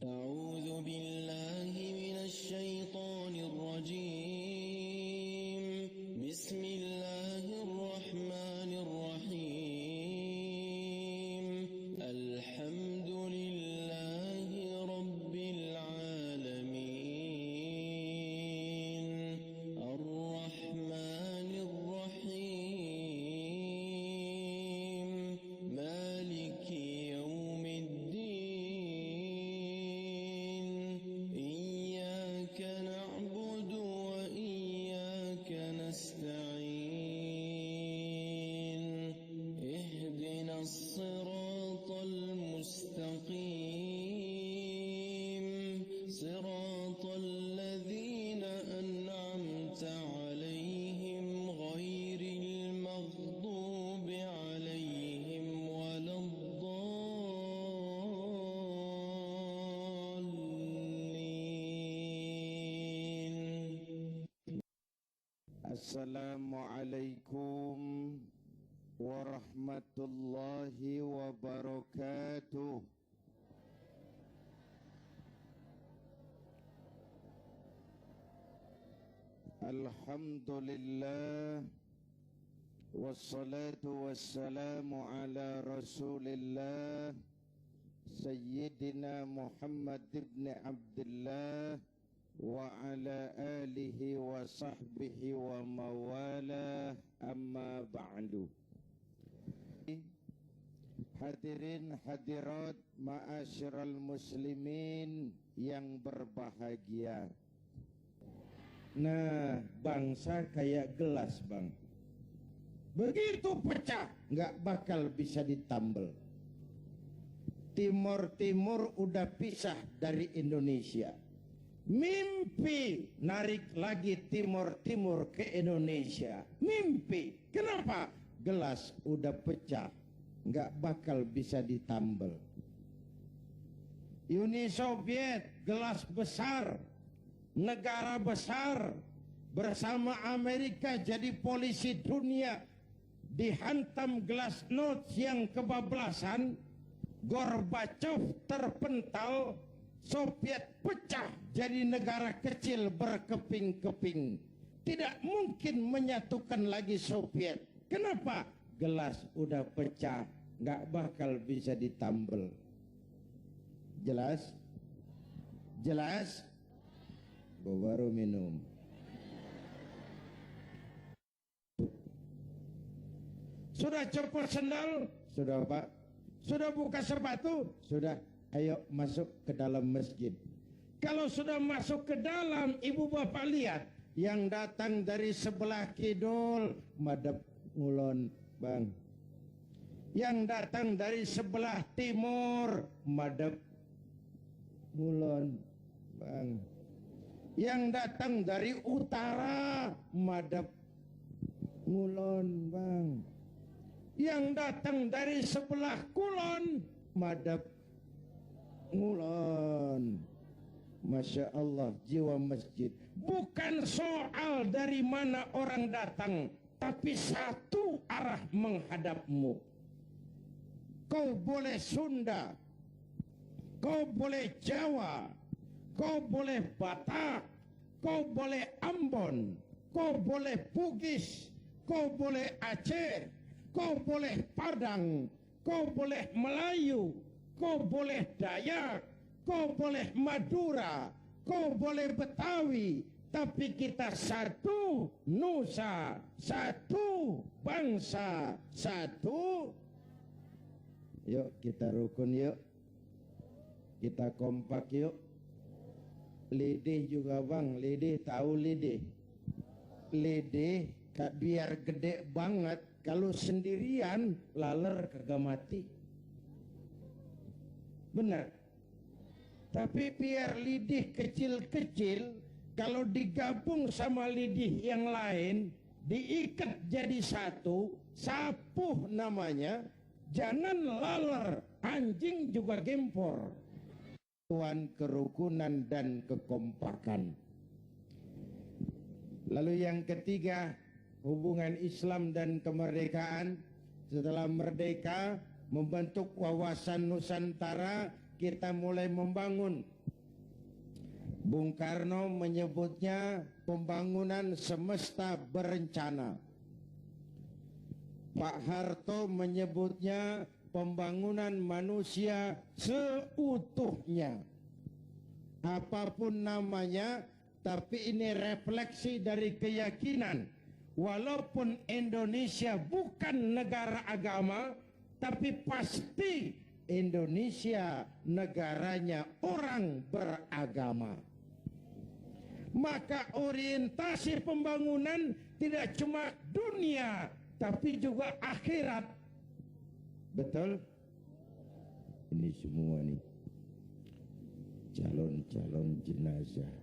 أعوذ بالله من الشيطان الرجيم. بسم الله الرحمن الرحيم. الحمد لله رب العالمين. الرحمن الرحيم. مالك يوم الدين. إياك نعبد وإياك نستعين. اهدنا الصراط المستقيم. صراط الذين أنعمت عليهم غير المغضوب عليهم ولا الضالين. Assalamualaikum warahmatullahi wabarakatuh. Alhamdulillah, wassalatu wassalamu ala rasulillah Sayyidina Muhammad ibn Abdullah wa ala alihi wa sahbihi wa mawalah, amma ba'du. Hadirin hadirat ma'asyiral muslimin yang berbahagia. Nah, bangsa kayak gelas, Bang. Begitu pecah, nggak bakal bisa ditambal. Timur-timur udah pisah dari Indonesia. Mimpi narik lagi timur-timur ke Indonesia. Mimpi. Kenapa? Gelas udah pecah, nggak bakal bisa ditambal. Uni Soviet, gelas besar, negara besar, bersama Amerika jadi polisi dunia, dihantam glasnost yang kebablasan. Gorbachev terpental, Soviet pecah jadi negara kecil berkeping-keping. Tidak mungkin menyatukan lagi Soviet. Kenapa? Gelas udah pecah, nggak bakal bisa ditambal. Jelas? Jelas? Gua baru minum. Sudah copot sendal? Sudah, Pak. Sudah buka sepatu? Sudah. Ayo masuk ke dalam masjid. Kalau sudah masuk ke dalam, ibu bapak lihat yang datang dari sebelah kidul, madhab ngulon, Bang. Yang datang dari sebelah timur, madhab ngulon, Bang. Yang datang dari utara, madhab ngulon, Bang. Yang datang dari sebelah kulon, madhab ngulon. Masya Allah, jiwa masjid. Bukan soal dari mana orang datang, tapi satu arah menghadapmu. Kau boleh Sunda, kau boleh Jawa, kau boleh Batak, kau boleh Ambon, kau boleh Bugis, kau boleh Aceh, kau boleh Padang, kau boleh Melayu, kau boleh Dayak, kau boleh Madura, kau boleh Betawi, tapi kita satu nusa, satu bangsa, satu. Yuk kita rukun, yuk kita kompak, yuk. Lidih juga, Bang. Lidih, tahu lidih? Lidih biar gede banget, kalau sendirian laler kagak mati. Benar. Tapi biar lidih kecil-kecil, kalau digabung sama lidih yang lain, diikat jadi satu, sapuh namanya, jangan laler, anjing juga gempor. Kerukunan dan kekompakan. Lalu yang ketiga, hubungan Islam dan kemerdekaan. Setelah merdeka, membentuk wawasan Nusantara, kita mulai membangun. Bung Karno menyebutnya pembangunan semesta berencana. Pak Harto menyebutnya pembangunan manusia seutuhnya. Apapun namanya, tapi ini refleksi dari keyakinan. Walaupun Indonesia bukan negara agama, tapi pasti Indonesia negaranya orang beragama. Maka orientasi pembangunan tidak cuma dunia, tapi juga akhirat. Betul? Ini semua nih calon-calon jenazah.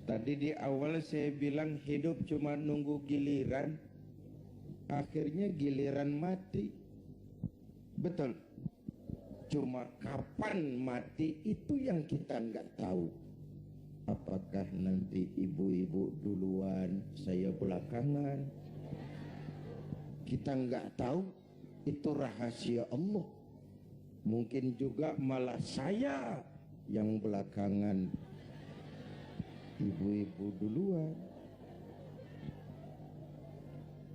Tadi di awal saya bilang hidup cuma nunggu giliran, akhirnya giliran mati. Betul. Cuma kapan mati itu yang kita nggak tahu. Apakah nanti ibu-ibu duluan, saya belakangan? Kita nggak tahu, itu rahasia Allah. Mungkin juga malah saya yang belakangan, ibu-ibu duluan.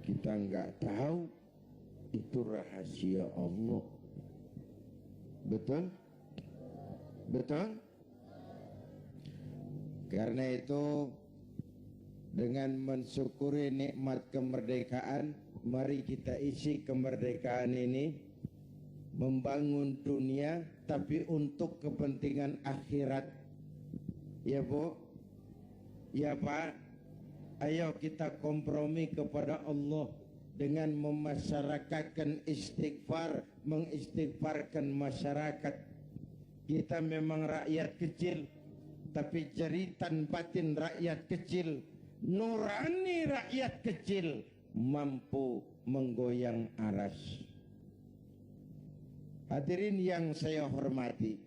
Kita nggak tahu, itu rahasia Allah. Betul? Betul? Karena itu, dengan mensyukuri nikmat kemerdekaan, mari kita isi kemerdekaan ini membangun dunia, tapi untuk kepentingan akhirat. Ya Bu? Ya Pak? Ayo kita kompromi kepada Allah dengan memasyarakatkan istighfar, mengistighfarkan masyarakat. Kita memang rakyat kecil, tapi jeritan batin rakyat kecil, nurani rakyat kecil, mampu menggoyang aras. Hadirin yang saya hormati,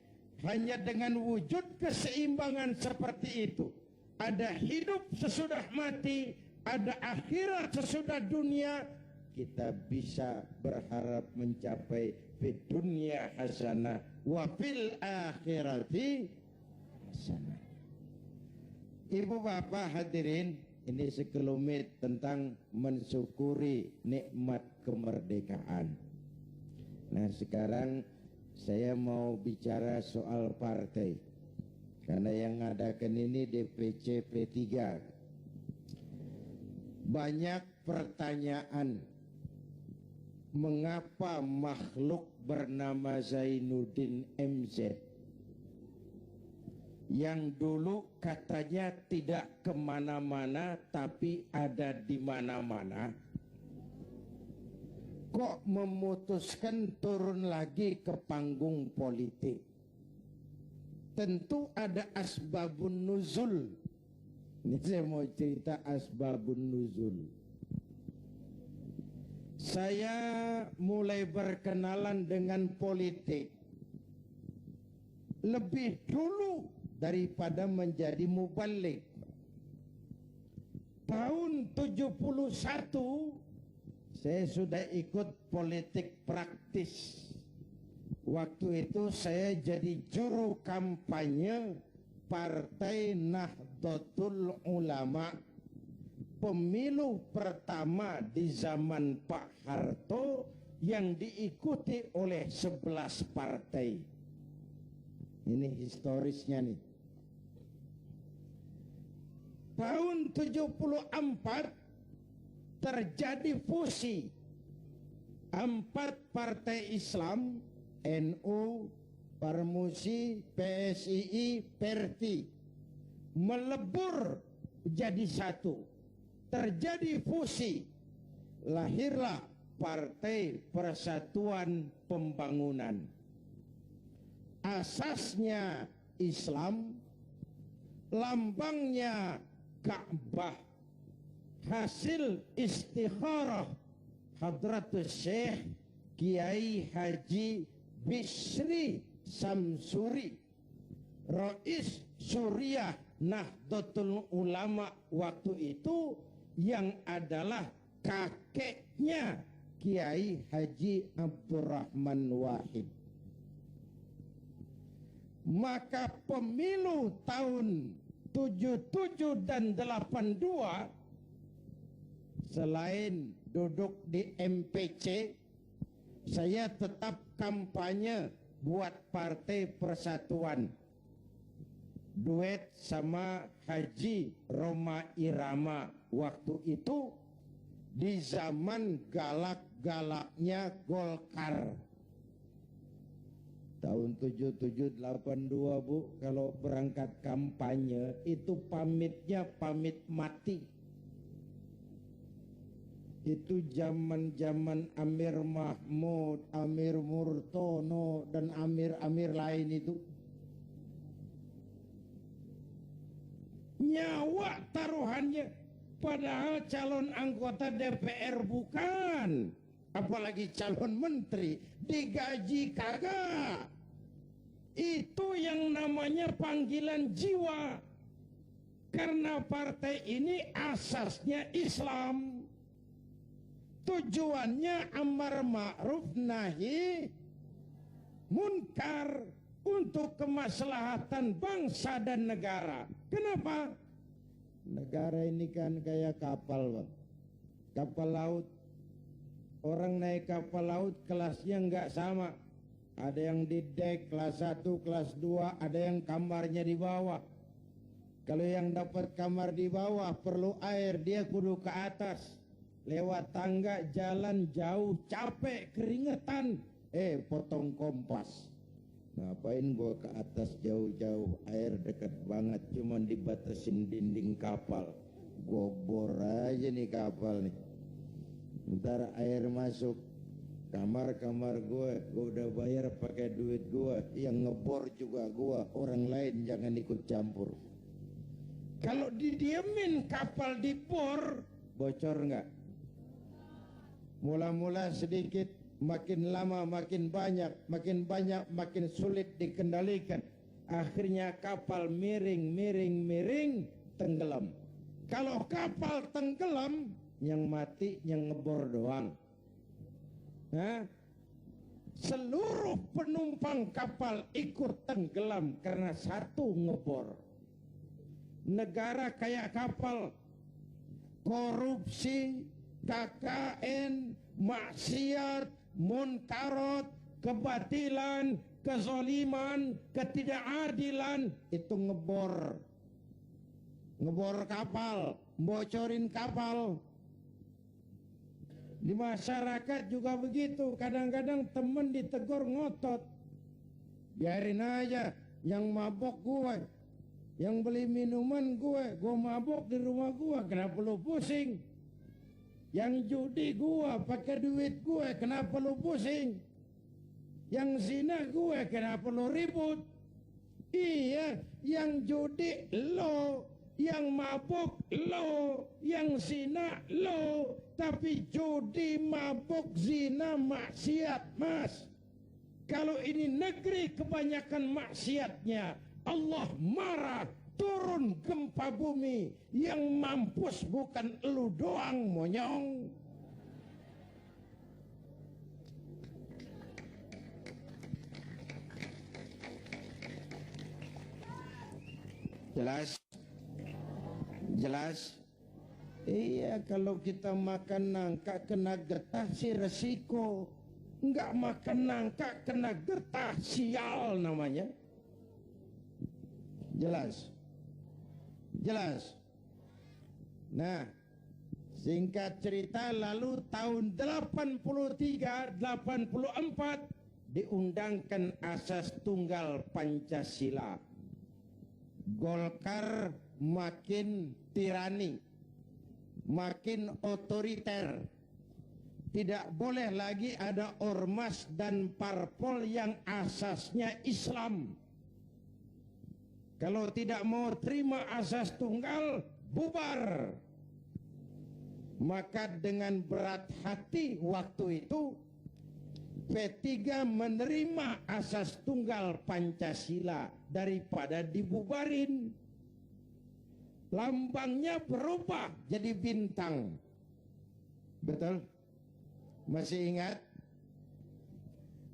hanya dengan wujud keseimbangan seperti itu, ada hidup sesudah mati, ada akhirat sesudah dunia, kita bisa berharap mencapai fid dunya hasanah wa fil akhirati hasanah. Ibu bapak hadirin, ini sekelumit tentang mensyukuri nikmat kemerdekaan. Nah sekarang saya mau bicara soal partai, karena yang ngadakan ini DPC P3. Banyak pertanyaan, mengapa makhluk bernama Zainuddin MZ yang dulu katanya tidak kemana-mana tapi ada di mana-mana, kok memutuskan turun lagi ke panggung politik? Tentu ada asbabun nuzul. Ini saya mau cerita asbabun nuzul. Saya mulai berkenalan dengan politik lebih dulu daripada menjadi mubalik. Tahun 71 saya sudah ikut politik praktis. Waktu itu saya jadi juru kampanye Partai Nahdlatul Ulama. Pemilu pertama di zaman Pak Harto yang diikuti oleh 11 partai. Ini historisnya nih. Tahun 74 terjadi fusi 4 partai Islam, NU, Parmusi, PSII, Perti, melebur jadi satu. Terjadi fusi, lahirlah Partai Persatuan Pembangunan. Asasnya Islam, lambangnya Ka'bah, hasil istikharah Hadratus Syekh Kiai Haji Bisri Samsuri, Rais Suriah Nahdlatul Ulama waktu itu, yang adalah kakeknya Kiai Haji Abdurrahman Wahid. Maka pemilu tahun 77 dan 82, selain duduk di MPC, saya tetap kampanye buat Partai Persatuan. Duet sama Haji Roma Irama waktu itu di zaman galak-galaknya Golkar. Tahun 77-82 Bu, kalau berangkat kampanye itu pamitnya pamit mati. Itu zaman-zaman Amir Mahmud, Amir Murtono, dan Amir-Amir lain itu. Nyawa taruhannya, padahal calon anggota DPR bukan, apalagi calon menteri, digaji kagak. Itu yang namanya panggilan jiwa. Karena partai ini asasnya Islam. Tujuannya amar ma'ruf nahi munkar untuk kemaslahatan bangsa dan negara. Kenapa? Negara ini kan kayak kapal, Bang. Kapal laut. Orang naik kapal laut kelasnya nggak sama. Ada yang di dek kelas 1, kelas 2, ada yang kamarnya di bawah. Kalau yang dapat kamar di bawah perlu air, dia kudu ke atas. Lewat tangga, jalan jauh, capek, keringetan. Potong kompas. Ngapain gua ke atas jauh-jauh, air dekat banget, cuman dibatasin dinding kapal. Gua bor aja nih kapal nih. Ntar air masuk kamar gue udah bayar pakai duit gue, yang ngebor juga gue, orang lain jangan ikut campur. Kalau didiemin kapal dibor, bocor nggak? Mula-mula sedikit, makin lama makin banyak makin sulit dikendalikan. Akhirnya kapal miring tenggelam. Kalau kapal tenggelam, yang mati yang ngebor doang. Nah, seluruh penumpang kapal ikut tenggelam karena satu ngebor. Negara kayak kapal, korupsi, KKN, maksiat, munkarat, kebatilan, kezaliman, ketidakadilan, itu ngebor kapal, bocorin kapal. Di masyarakat juga begitu. Kadang-kadang temen ditegur ngotot. Biarin aja, yang mabok gue, yang beli minuman gue mabok di rumah gue, kenapa lu pusing? Yang judi gue, pakai duit gue, kenapa lu pusing? Yang zina gue, kenapa lu ribut? Iya, yang judi lo, yang mabuk lo, yang zina lo, tapi judi, mabuk, zina, maksiat, Mas. Kalau ini negeri kebanyakan maksiatnya, Allah marah, turun gempa bumi, yang mampus bukan elu doang, monyong. Jelas? Iya, kalau kita makan nangka kena getah sih resiko. Enggak makan nangka kena getah, sial namanya. Jelas? Nah, singkat cerita, lalu tahun 83-84 diundangkan asas tunggal Pancasila. Golkar makin tirani, makin otoriter. Tidak boleh lagi ada ormas dan parpol yang asasnya Islam. Kalau tidak mau terima asas tunggal, bubar. Maka dengan berat hati waktu itu P3 menerima asas tunggal Pancasila daripada dibubarin. Lambangnya berubah jadi bintang. Betul? Masih ingat?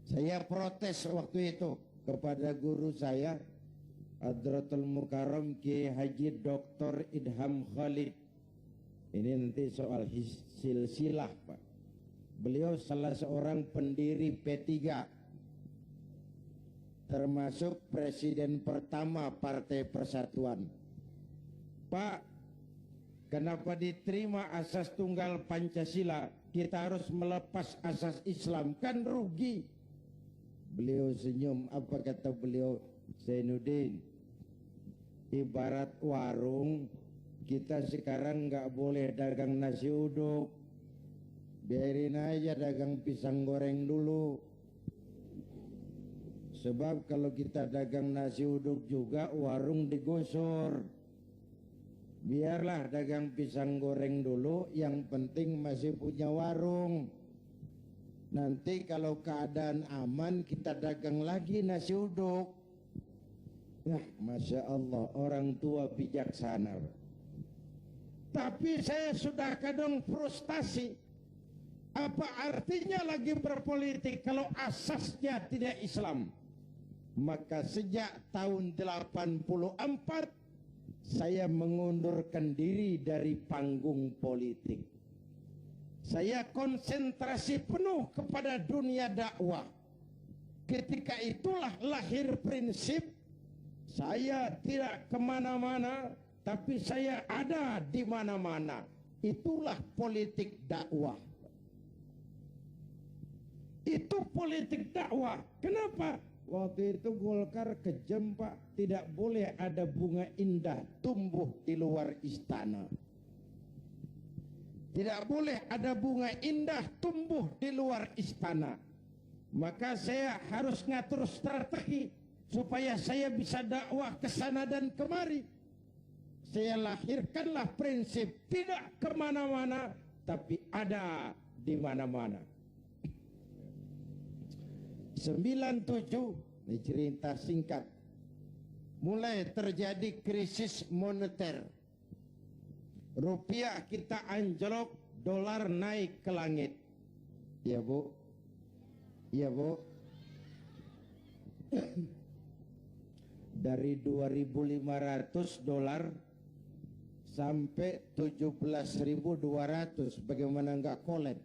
Saya protes waktu itu kepada guru saya, Hadratul Mukarram Kiai Haji Dr. Idham Khalid. Ini nanti soal silsilah, Pak. Beliau salah seorang pendiri P3, termasuk presiden pertama Partai Persatuan. Pak, kenapa diterima asas tunggal Pancasila, kita harus melepas asas Islam? Kan rugi. Beliau senyum. Apa kata beliau? Zainuddin, ibarat warung, kita sekarang nggak boleh dagang nasi uduk, biarin aja dagang pisang goreng dulu. Sebab kalau kita dagang nasi uduk juga warung digosor. Biarlah dagang pisang goreng dulu, yang penting masih punya warung. Nanti kalau keadaan aman kita dagang lagi nasi uduk. Nah, Masya Allah, orang tua bijaksana. Tapi saya sudah kadang frustasi. Apa artinya lagi berpolitik kalau asasnya tidak Islam? Maka sejak tahun 84 saya mengundurkan diri dari panggung politik. Saya konsentrasi penuh kepada dunia dakwah. Ketika itulah lahir prinsip saya tidak kemana-mana, tapi saya ada di mana-mana. Itulah politik dakwah. Itu politik dakwah. Kenapa? Waktu itu Golkar kejam, Pak. Tidak boleh ada bunga indah tumbuh di luar istana. Tidak boleh ada bunga indah tumbuh di luar istana. Maka saya harus ngatur strategi supaya saya bisa dakwah ke sana dan kemari. Saya lahirkanlah prinsip tidak kemana-mana, tapi ada di mana-mana. 97, ini cerita singkat. Mulai terjadi krisis moneter. Rupiah kita anjlok, dolar naik ke langit. Ya Bu, ya Bu. Dari 2.500 dolar sampai 17.200, bagaimana enggak kolab?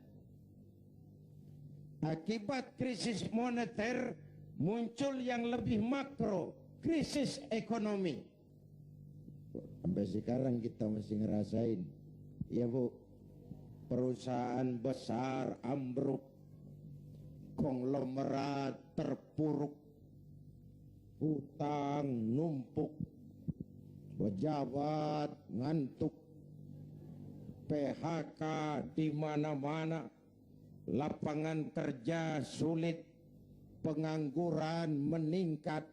Akibat krisis moneter muncul yang lebih makro, krisis ekonomi. Sampai sekarang kita masih ngerasain. Ya Bu, perusahaan besar ambruk, konglomerat terpuruk, hutang numpuk, pejabat ngantuk, PHK di mana-mana, lapangan kerja sulit, pengangguran meningkat,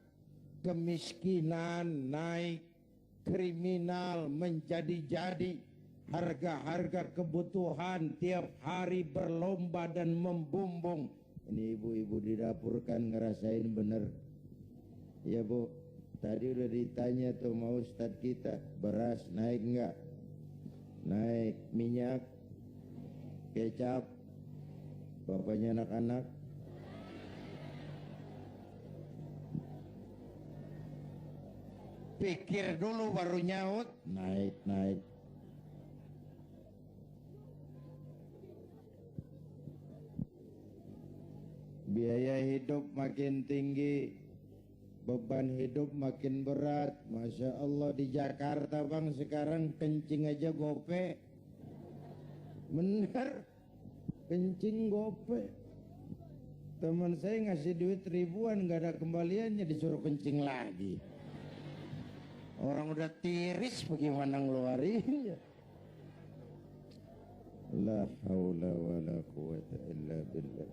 kemiskinan naik, kriminal menjadi-jadi, harga-harga kebutuhan tiap hari berlomba dan membumbung. Ini ibu-ibu di dapur kan ngerasain bener. Ya Bu, tadi udah ditanya tuh mau Ustadz kita, beras naik enggak? Naik. Minyak, kecap, bapaknya anak-anak. Pikir dulu baru nyaut. Naik. Biaya hidup makin tinggi, beban hidup makin berat. Masya Allah, di Jakarta Bang sekarang kencing aja gope. Bener, kencing gope. Teman saya ngasih duit ribuan, gak ada kembaliannya, disuruh kencing lagi. Orang udah tiris, bagaimana ngeluarinnya? La haula wa la quwata illa billah.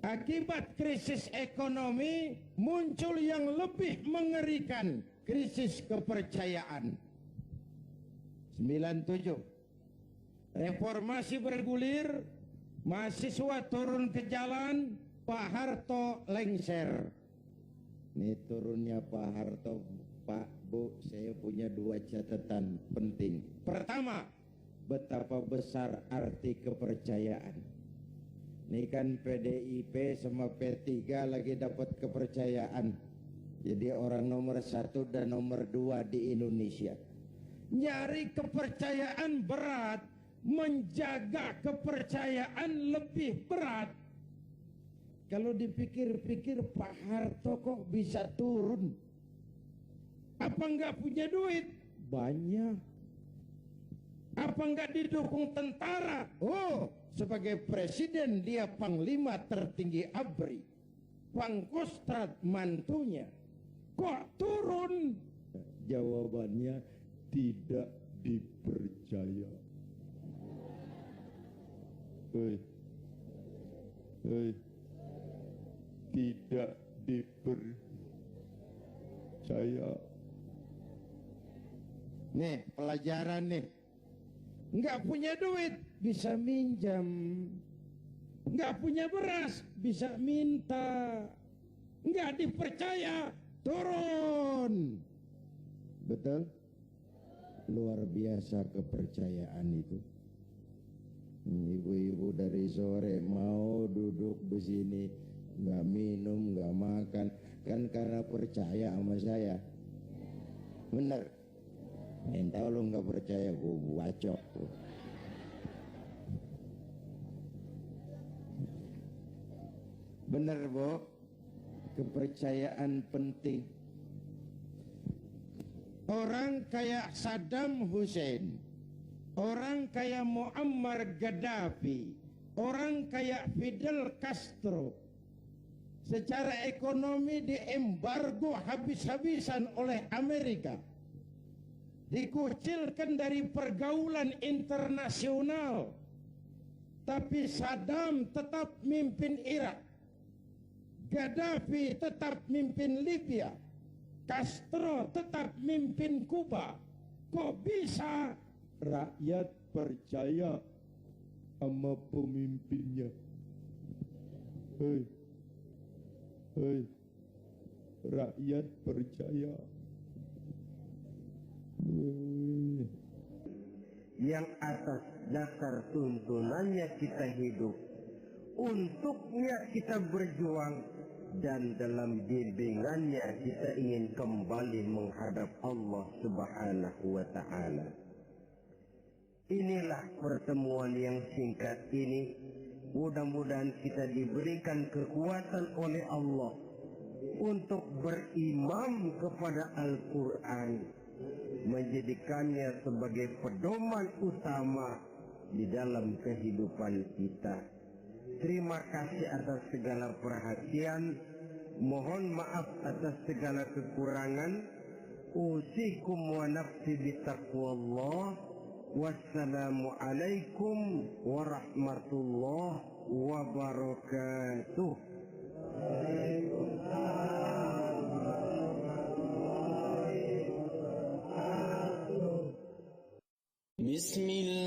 Akibat krisis ekonomi muncul yang lebih mengerikan, krisis kepercayaan. 97, reformasi bergulir, mahasiswa turun ke jalan, Pak Harto lengser. Ini turunnya Pak Harto. Pak, Bu, saya punya 2 catatan penting. Pertama, betapa besar arti kepercayaan. Ini kan PDIP sama P3 lagi dapat kepercayaan. Jadi orang nomor 1 dan nomor 2 di Indonesia. Nyari kepercayaan berat, menjaga kepercayaan lebih berat. Kalau dipikir-pikir Pak Harto kok bisa turun? Apa enggak punya duit? Banyak. Apa enggak didukung tentara? Oh, sebagai presiden dia panglima tertinggi ABRI. Pangkostrat mantunya. Kok turun? Jawabannya tidak dipercaya. Tidak dipercaya. Nih pelajaran nih. Nggak punya duit bisa minjam, nggak punya beras bisa minta, nggak dipercaya turun. Betul? Luar biasa kepercayaan itu. Ibu-ibu dari sore mau duduk di sini, nggak minum, nggak makan, kan karena percaya sama saya. Bener? Entah lo nggak percaya, gue bacok. Bener, Bu? Kepercayaan penting. Orang kayak Saddam Hussein, orang kayak Muammar Gaddafi, orang kayak Fidel Castro, secara ekonomi diembargo habis-habisan oleh Amerika, dikucilkan dari pergaulan internasional, tapi Saddam tetap mimpin Irak, Gaddafi tetap mimpin Libya, Castro tetap mimpin Kuba. Kok bisa rakyat percaya sama pemimpinnya? Hei, rakyat percaya. Yang atas dasar tuntunannya kita hidup, untuknya kita berjuang, dan dalam bimbingannya kita ingin kembali menghadap Allah Subhanahu wa Ta'ala. Inilah pertemuan yang singkat ini. Mudah-mudahan kita diberikan kekuatan oleh Allah untuk berimam kepada Al-Quran, menjadikannya sebagai pedoman utama di dalam kehidupan kita. Terima kasih atas segala perhatian. Mohon maaf atas segala kekurangan. Usikum wa nafsi bitaqwallah. Wassalamualaikum warahmatullahi wabarakatuh. بسم الله